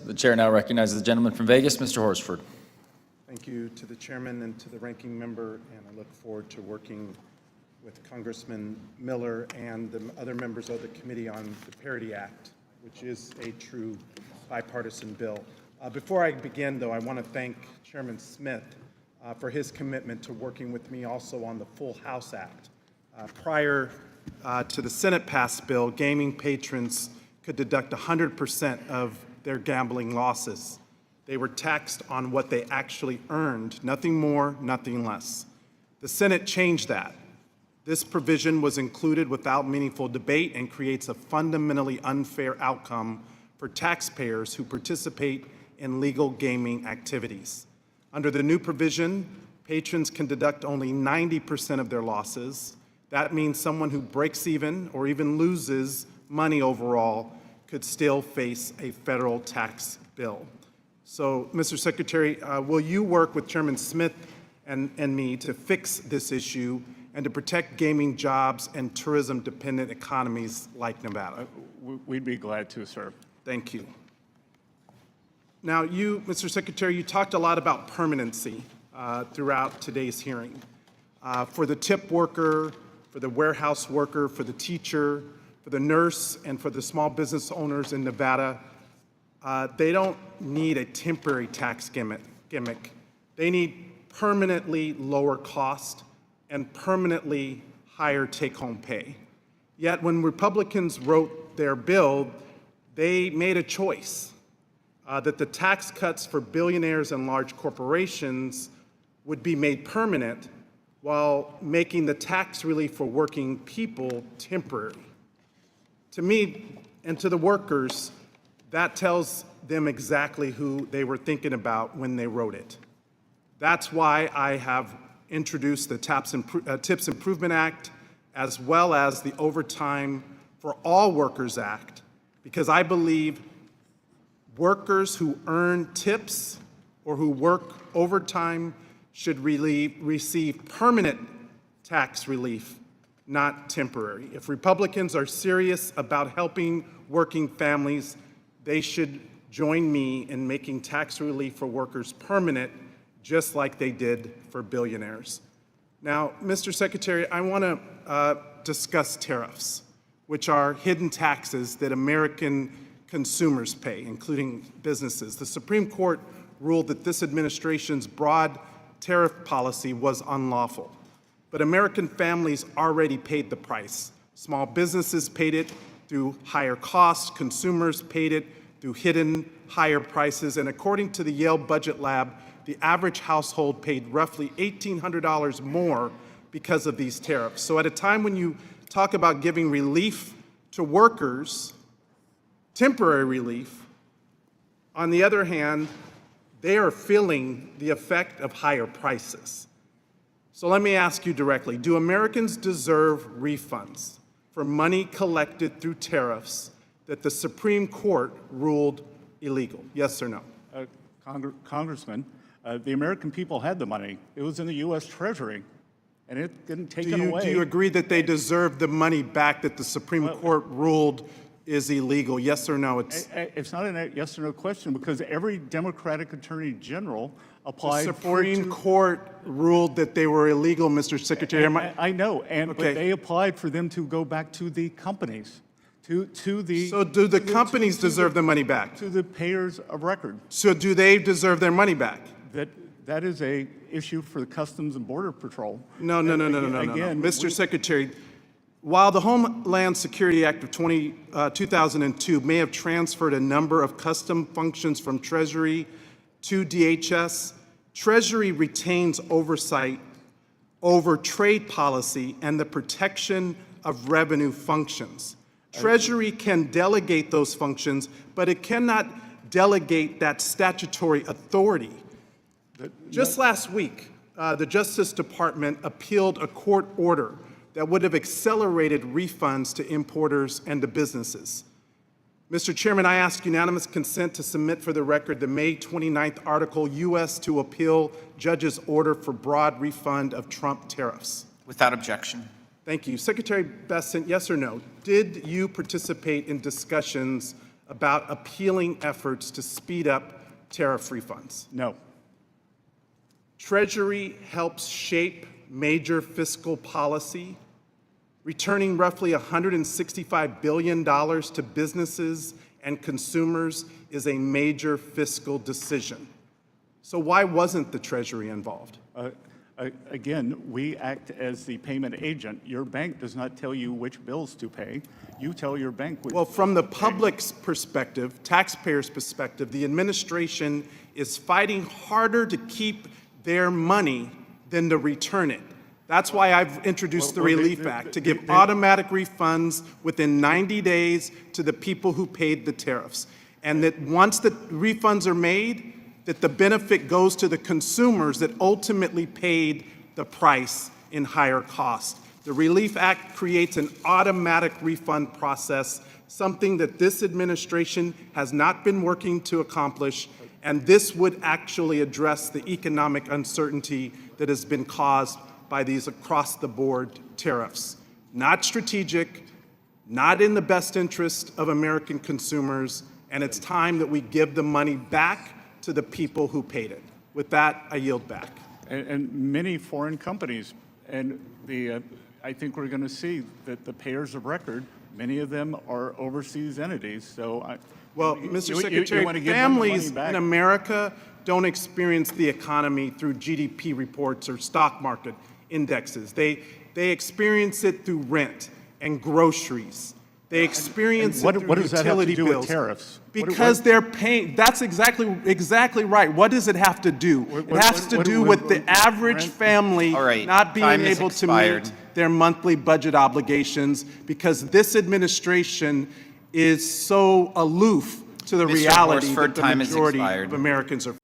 The chair now recognizes the gentleman from Vegas, Mr. Horsford. Thank you to the chairman and to the ranking member, and I look forward to working with Congressman Miller and the other members of the committee on the Parity Act, which is a true bipartisan bill. Before I begin, though, I want to thank Chairman Smith for his commitment to working with me also on the Full House Act. Prior to the Senate-passed bill, gaming patrons could deduct 100% of their gambling losses. They were taxed on what they actually earned, nothing more, nothing less. The Senate changed that. This provision was included without meaningful debate and creates a fundamentally unfair outcome for taxpayers who participate in legal gaming activities. Under the new provision, patrons can deduct only 90% of their losses. That means someone who breaks even or even loses money overall could still face a federal tax bill. So, Mr. Secretary, will you work with Chairman Smith and me to fix this issue and to protect gaming jobs and tourism-dependent economies like Nevada? We'd be glad to, sir. Thank you. Now, you, Mr. Secretary, you talked a lot about permanency throughout today's hearing. For the tip worker, for the warehouse worker, for the teacher, for the nurse, and for the small business owners in Nevada, they don't need a temporary tax gimmick. They need permanently lower cost and permanently higher take-home pay. Yet when Republicans wrote their bill, they made a choice that the tax cuts for billionaires and large corporations would be made permanent while making the tax relief for working people temporary. To me and to the workers, that tells them exactly who they were thinking about when they wrote it. That's why I have introduced the Tips Improvement Act as well as the Overtime for All Workers Act, because I believe workers who earn tips or who work overtime should receive permanent tax relief, not temporary. If Republicans are serious about helping working families, they should join me in making tax relief for workers permanent, just like they did for billionaires. Now, Mr. Secretary, I want to discuss tariffs, which are hidden taxes that American consumers pay, including businesses. The Supreme Court ruled that this administration's broad tariff policy was unlawful. But American families already paid the price. Small businesses paid it through higher costs, consumers paid it through hidden higher prices, and according to the Yale Budget Lab, the average household paid roughly $1,800 more because of these tariffs. So at a time when you talk about giving relief to workers, temporary relief, on the other hand, they are feeling the effect of higher prices. So let me ask you directly, do Americans deserve refunds for money collected through tariffs that the Supreme Court ruled illegal? Yes or no? Congressman, the American people had the money. It was in the U.S. Treasury, and it didn't take it away. Do you agree that they deserve the money back that the Supreme Court ruled is illegal? Yes or no? It's not a yes or no question, because every Democratic Attorney General applied the Supreme Court ruled that they were illegal, Mr. Secretary. I know, but Okay. they applied for them to go back to the companies, to the. So do the companies deserve the money back? To the payers of record. So do they deserve their money back? That is a issue for the Customs and Border Patrol. No. Again, Mr. Secretary, while the Homeland Security Act of 2002 may have transferred a number of custom functions from Treasury to DHS, Treasury retains oversight over trade policy and the protection of revenue functions. Treasury can delegate those functions, but it cannot delegate that statutory authority. Just last week, the Justice Department appealed a court order that would have accelerated refunds to importers and to businesses. Mr. Chairman, I ask unanimous consent to submit for the record the May 29th article, U.S. to appeal judge's order for broad refund of Trump tariffs. Without objection. Thank you. Secretary Bessent, yes or no? Did you participate in discussions about appealing efforts to speed up tariff refunds? No. Treasury helps shape major fiscal policy, returning roughly $165 billion to businesses and consumers is a major fiscal decision. So why wasn't the Treasury involved? Again, we act as the payment agent. Your bank does not tell you which bills to pay. You tell your bank which Well, bills from the to pay. public's perspective, taxpayers' perspective, the administration is fighting harder to keep their money than to return it. That's why I've introduced the Relief Act, to give automatic refunds within 90 days to the people who paid the tariffs. And that once the refunds are made, that the benefit goes to the consumers that ultimately paid the price in higher cost. The Relief Act creates an automatic refund process, something that this administration has not been working to accomplish, and this would actually address the economic uncertainty that has been caused by these across-the-board tariffs. Not strategic, not in the best interest of American consumers, and it's time that we give the money back to the people who paid it. With that, I yield back. And many foreign companies, and I think we're going to see that the payers of record, many of them are overseas entities. So, Well, Mr. Secretary, wanna give them the money families back? in America don't experience the economy through GDP reports or stock market indexes. They experience it through rent and groceries. They experience what it through does that have to utility do with bills. tariffs? Because they're paying. That's exactly right. What does it have to do? It has to do with the average family All right, not being time is able to expired. meet their monthly budget obligations because this administration is so aloof to the Mr. reality Horsford, that the time is majority expired. of Americans are